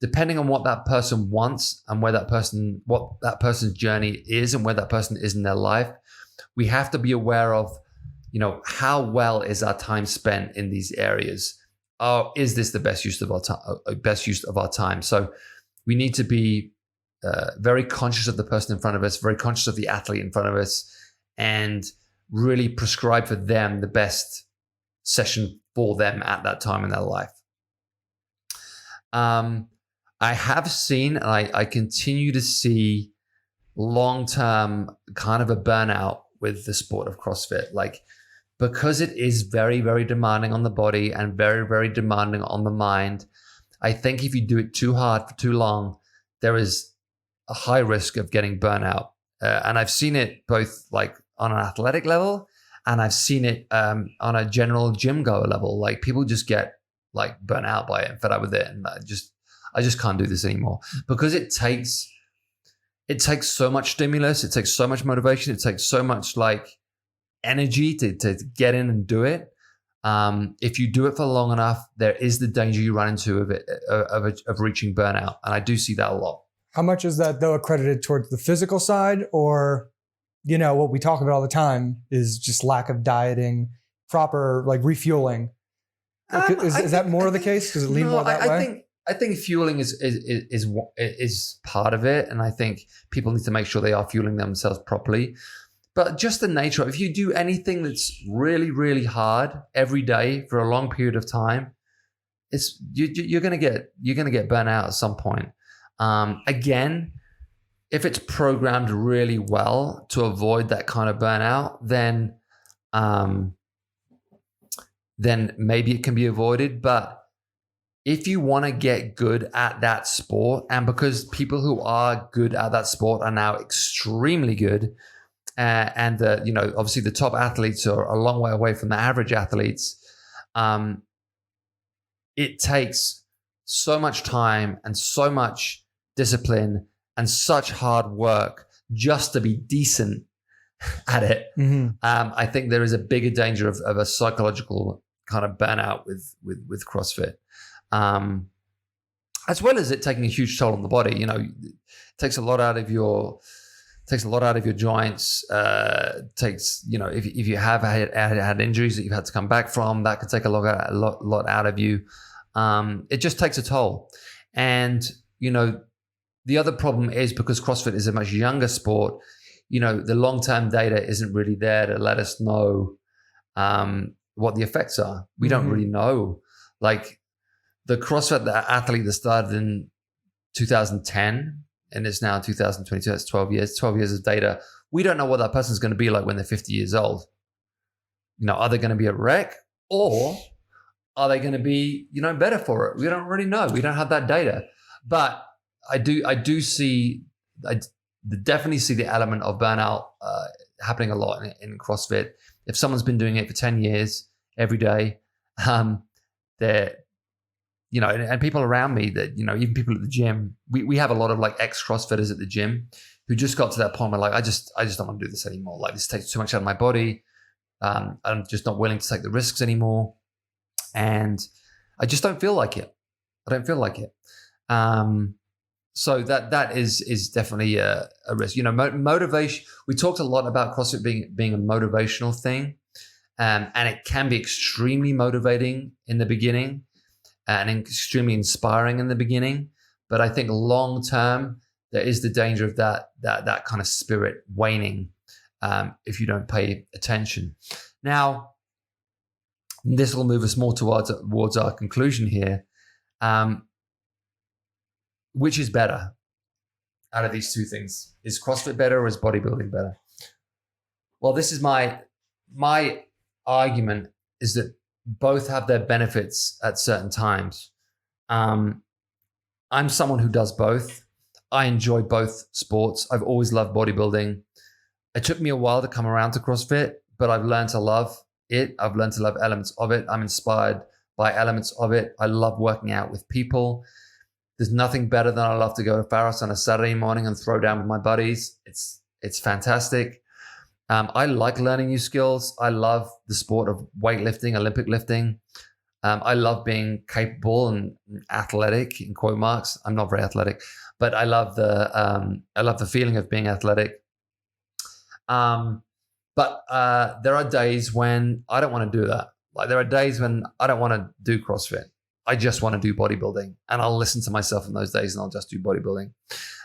depending on what that person wants and what that person's journey is and where that person is in their life, we have to be aware of, how well is our time spent in these areas? Is this the best use of our time? So we need to be very conscious of the person in front of us, very conscious of the athlete in front of us, and really prescribe for them the best session for them at that time in their life. I have seen, and I continue to see, long-term kind of a burnout with the sport of CrossFit. Like, because it is very, very demanding on the body and very, very demanding on the mind, I think if you do it too hard for too long, there is a high risk of getting burnout. And I've seen it both like on an athletic level, and I've seen it on a general gym goer level. Like people just get like burnt out by it and fed up with it. And I just can't do this anymore, because it takes so much stimulus. It takes so much motivation. It takes so much like energy to get in and do it. If you do it for long enough, there is the danger you run into of reaching burnout. And I do see that a lot. How much is that though accredited towards the physical side, or, you know, what we talk about all the time is just lack of dieting, proper like refueling? Is that more of the case? Does it lean more that way? I think fueling is part of it, and I think people need to make sure they are fueling themselves properly. But just the nature of, if you do anything that's really, really hard every day for a long period of time, you're gonna get burnt out at some point. Again, if it's programmed really well to avoid that kind of burnout, then maybe it can be avoided. But if you want to get good at that sport, and because people who are good at that sport are now extremely good, and obviously the top athletes are a long way away from the average athletes, it takes so much time and so much discipline and such hard work just to be decent at it. Mm-hmm. I think there is a bigger danger of a psychological kind of burnout with CrossFit, as well as it taking a huge toll on the body. You know, it takes a lot out of your joints. Takes, you know, if you have had injuries that you've had to come back from, that could take a lot out of you. It just takes a toll. And, you know, the other problem is, because CrossFit is a much younger sport, you know, the long-term data isn't really there to let us know what the effects are. We don't really know. Like the CrossFit athlete that started in 2010 and is now 2022, that's 12 years of data. We don't know what that person's going to be like when they're 50 years old. You know, are they going to be a wreck, or are they going to be, you know, better for it? We don't really know. We don't have that data. But I definitely see the element of burnout happening a lot in CrossFit. If someone's been doing it for 10 years every day, they're, you know, and people around me that, you know, even people at the gym, we have a lot of like ex-CrossFitters at the gym who just got to that point where like, I just don't want to do this anymore. Like, this takes too much out of my body. I'm just not willing to take the risks anymore. And I just don't feel like it. So that is definitely a risk. You know, motivation. We talked a lot about CrossFit being a motivational thing, and it can be extremely motivating in the beginning and extremely inspiring in the beginning. But I think long term, there is the danger of that kind of spirit waning if you don't pay attention. Now, this will move us more towards our conclusion here. Which is better out of these two things? Is CrossFit better, or is bodybuilding better? Well, this is my argument, is that both have their benefits at certain times. I'm someone who does both. I enjoy both sports. I've always loved bodybuilding. It took me a while to come around to CrossFit, but I've learned to love it. I've learned to love elements of it. I'm inspired by elements of it. I love working out with people. There's nothing better than I love to go to Pharos on a Saturday morning and throw down with my buddies. It's fantastic. I like learning new skills. I love the sport of weightlifting, Olympic lifting. I love being capable and athletic, in quote marks. I'm not very athletic, but I love the feeling of being athletic. But there are days when I don't want to do that. Like, there are days when I don't want to do CrossFit. I just want to do bodybuilding, and I'll listen to myself in those days and I'll just do bodybuilding.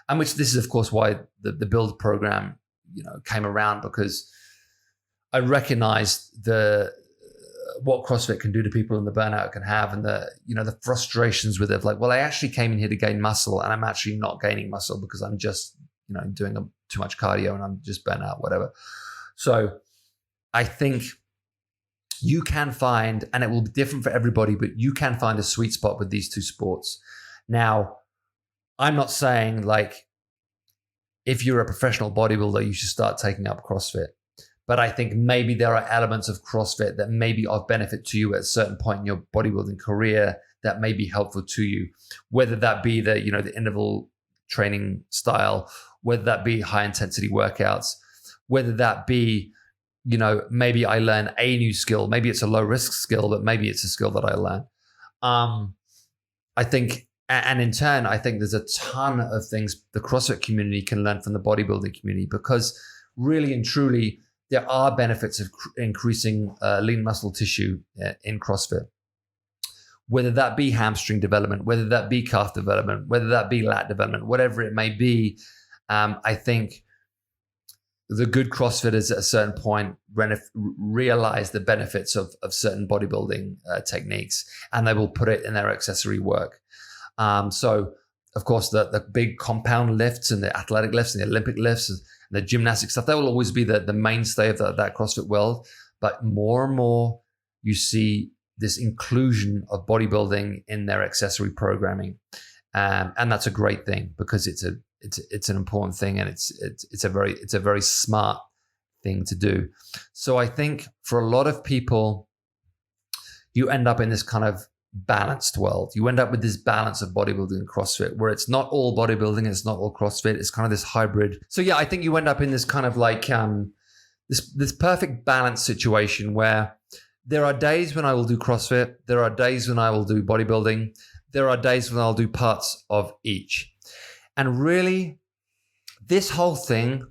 And which, this is of course why the Blvd program, you know, came around, because I recognized what CrossFit can do to people and the burnout it can have, and the frustrations with it. Like, well, I actually came in here to gain muscle, and I'm actually not gaining muscle because I'm just, you know, doing too much cardio and I'm just burnt out, whatever. So I think you can find, and it will be different for everybody, but you can find a sweet spot with these two sports. Now, I'm not saying like if you're a professional bodybuilder, you should start taking up CrossFit. But I think maybe there are elements of CrossFit that may be of benefit to you at a certain point in your bodybuilding career that may be helpful to you, whether that be the interval training style, whether that be high intensity workouts, whether that be, maybe I learn a new skill. Maybe it's a low risk skill, but maybe it's a skill that I learn. I think, and in turn, I think there's a ton of things the CrossFit community can learn from the bodybuilding community, because really and truly, there are benefits of increasing lean muscle tissue in CrossFit. Whether that be hamstring development, whether that be calf development, whether that be lat development, whatever it may be, I think the good CrossFitters at a certain point realize the benefits of certain bodybuilding techniques, and they will put it in their accessory work. So, of course, the big compound lifts and the athletic lifts and the Olympic lifts and the gymnastic stuff, that will always be the mainstay of that CrossFit world. But more and more, you see this inclusion of bodybuilding in their accessory programming, and that's a great thing, because it's an important thing, and it's a very smart thing to do. So I think for a lot of people, you end up in this kind of balanced world. You end up with this balance of bodybuilding and CrossFit, where it's not all bodybuilding, it's not all CrossFit. It's kind of this hybrid. So yeah, I think you end up in this kind of like this perfect balance situation where there are days when I will do CrossFit, there are days when I will do bodybuilding, there are days when I'll do parts of each. And really, this whole thing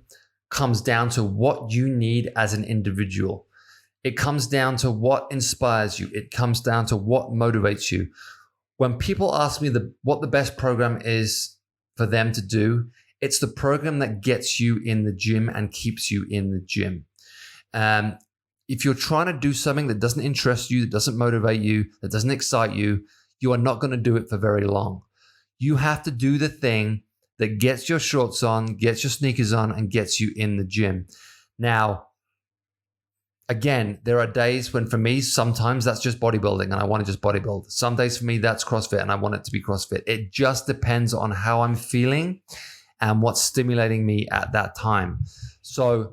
comes down to what you need as an individual. It comes down to what inspires you. It comes down to what motivates you. When people ask me what the best program is for them to do, it's the program that gets you in the gym and keeps you in the gym. If you're trying to do something that doesn't interest you, that doesn't motivate you, that doesn't excite you, you are not going to do it for very long. You have to do the thing that gets your shorts on, gets your sneakers on, and gets you in the gym. Now, again, there are days when for me, sometimes that's just bodybuilding and I want to just bodybuild. Some days for me, that's CrossFit and I want it to be CrossFit. It just depends on how I'm feeling and what's stimulating me at that time. So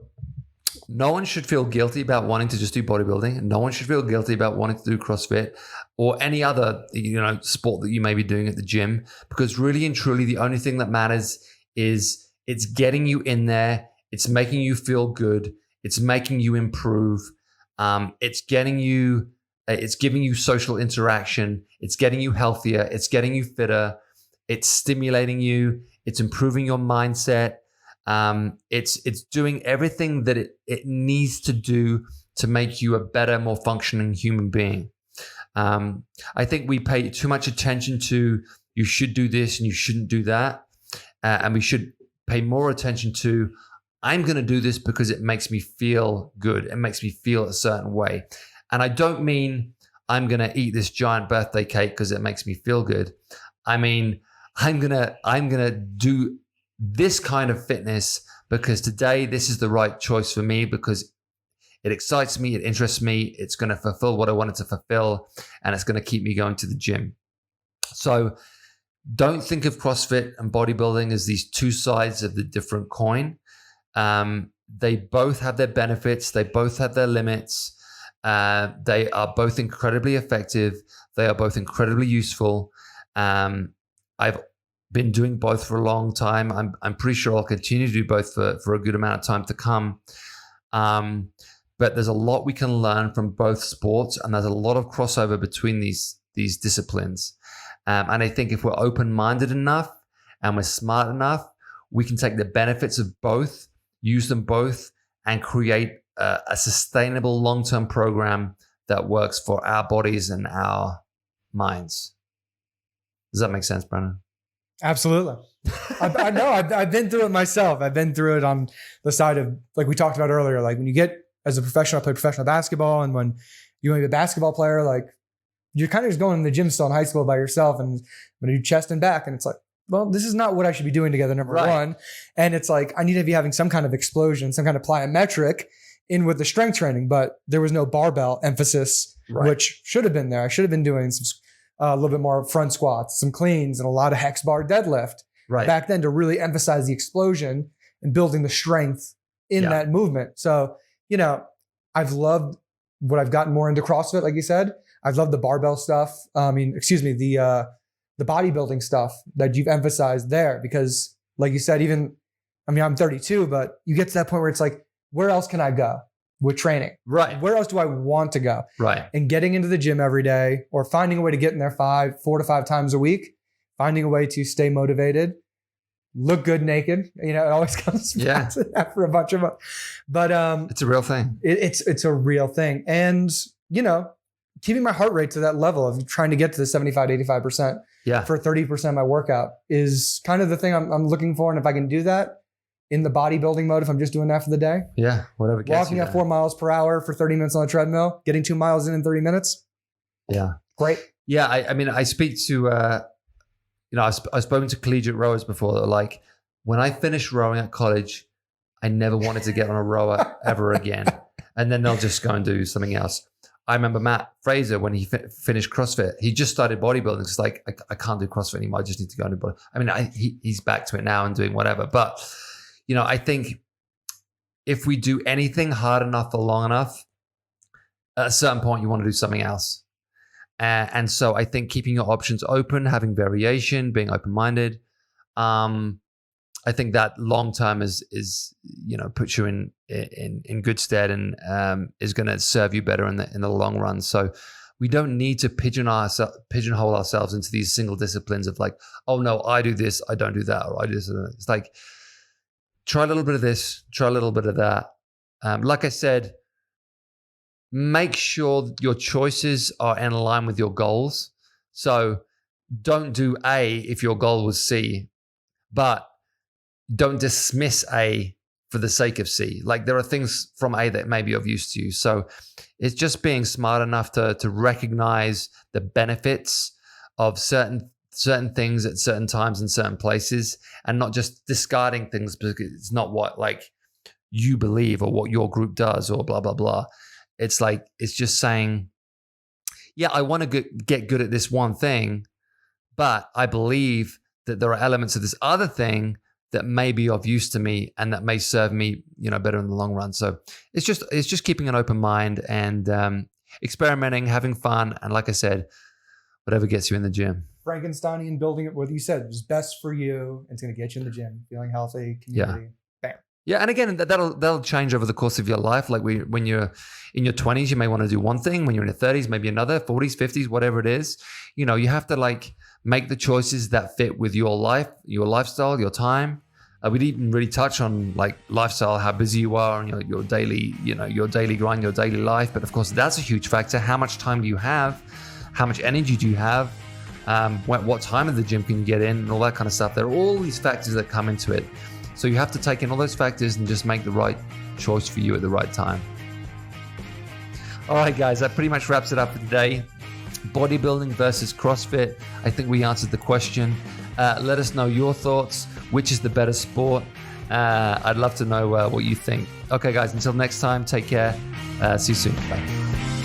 no one should feel guilty about wanting to just do bodybuilding. No one should feel guilty about wanting to do CrossFit or any other, sport that you may be doing at the gym, because really and truly, the only thing that matters is it's getting you in there. It's making you feel good. It's making you improve. It's giving you social interaction. It's getting you healthier. It's getting you fitter. It's stimulating you. It's improving your mindset. It's doing everything that it needs to do to make you a better, more functioning human being. I think we pay too much attention to you should do this and you shouldn't do that. And we should pay more attention to I'm going to do this because it makes me feel good. It makes me feel a certain way. And I don't mean I'm going to eat this giant birthday cake because it makes me feel good. I mean, I'm going to do this kind of fitness because today this is the right choice for me, because it excites me, it interests me, it's going to fulfill what I wanted to fulfill, and it's going to keep me going to the gym. So don't think of CrossFit and bodybuilding as these two sides of the different coin. They both have their benefits. They both have their limits. They are both incredibly effective. They are both incredibly useful. I've been doing both for a long time. I'm pretty sure I'll continue to do both for a good amount of time to come. But there's a lot we can learn from both sports, and there's a lot of crossover between these disciplines. And I think if we're open-minded enough and we're smart enough, we can take the benefits of both, use them both, and create a sustainable long-term program that works for our bodies and our minds. Does that make sense, Brandon? Absolutely. I know. I've been through it myself. I've been through it on the side of, like we talked about earlier, like when you get as a professional, I played professional basketball, and when you want to be a basketball player, like you're kind of just going to the gym still in high school by yourself and when you do chest and back, and it's like, well, this is not what I should be doing together, number one. And it's like, I need to be having some kind of explosion, some kind of plyometric in with the strength training, but there was no barbell emphasis, which should have been there. I should have been doing some a little bit more front squats, some cleans, and a lot of hex bar deadlift back then to really emphasize the explosion and building the strength in that movement. So, I've loved what I've gotten more into CrossFit, like you said. I've loved the barbell stuff. The bodybuilding stuff that you've emphasized there, because like you said, I'm 32, but you get to that point where it's like, where else can I go with training? Right. Where else do I want to go? Right. And getting into the gym every day, or finding a way to get in there 4 to 5 times a week, finding a way to stay motivated, look good naked. It always comes back to that for a bunch of months. But it's a real thing. It's a real thing. And, keeping my heart rate to that level of trying to get to the 75 to 85% for 30% of my workout is kind of the thing I'm looking for. And if I can do that in the bodybuilding mode, if I'm just doing that for the day, whatever gets walking you at 4 miles per hour for 30 minutes on the treadmill, getting 2 miles in 30 minutes. Yeah. Great. Yeah. I speak to, I've spoken to collegiate rowers before that are like, when I finished rowing at college, I never wanted to get on a rower ever again. And then they'll just go and do something else. I remember Matt Fraser, when he finished CrossFit, he just started bodybuilding. It's like, I can't do CrossFit anymore. I just need to go and do body. He's back to it now and doing whatever. But, I think if we do anything hard enough for long enough, at a certain point, you want to do something else. And so I think keeping your options open, having variation, being open-minded, I think that long term is puts you in good stead and is going to serve you better in the long run. So we don't need to pigeonhole ourselves into these single disciplines of like, oh no, I do this, I don't do that, or I do this. It's like, try a little bit of this, try a little bit of that. Like I said, make sure your choices are in line with your goals. So don't do A if your goal was C, but don't dismiss A for the sake of C. Like, there are things from A that may be of use to you. So it's just being smart enough to recognize the benefits of certain things at certain times in certain places, and not just discarding things because it's not what like you believe or what your group does or blah, blah, blah. It's like, it's just saying, yeah, I want to get good at this one thing, but I believe that there are elements of this other thing that may be of use to me and that may serve me, better in the long run. So it's just keeping an open mind and experimenting, having fun. And like I said, whatever gets you in the gym. Frankensteinian building it, what you said was best for you. It's going to get you in the gym, feeling healthy, community. Bam. Yeah. And again, that'll change over the course of your life. Like when you're in your 20s, you may want to do one thing. When you're in your 30s, maybe another, 40s, 50s, whatever it is. You have to like make the choices that fit with your life, your lifestyle, your time. We didn't really touch on like lifestyle, how busy you are, and your daily grind, your daily life. But of course, that's a huge factor. How much time do you have? How much energy do you have? What time of the gym can you get in, and all that kind of stuff. There are all these factors that come into it. So you have to take in all those factors and just make the right choice for you at the right time. All right, guys, that pretty much wraps it up for today. Bodybuilding versus CrossFit. I think we answered the question. Let us know your thoughts. Which is the better sport? I'd love to know what you think. Okay, guys, until next time, take care. See you soon. Bye.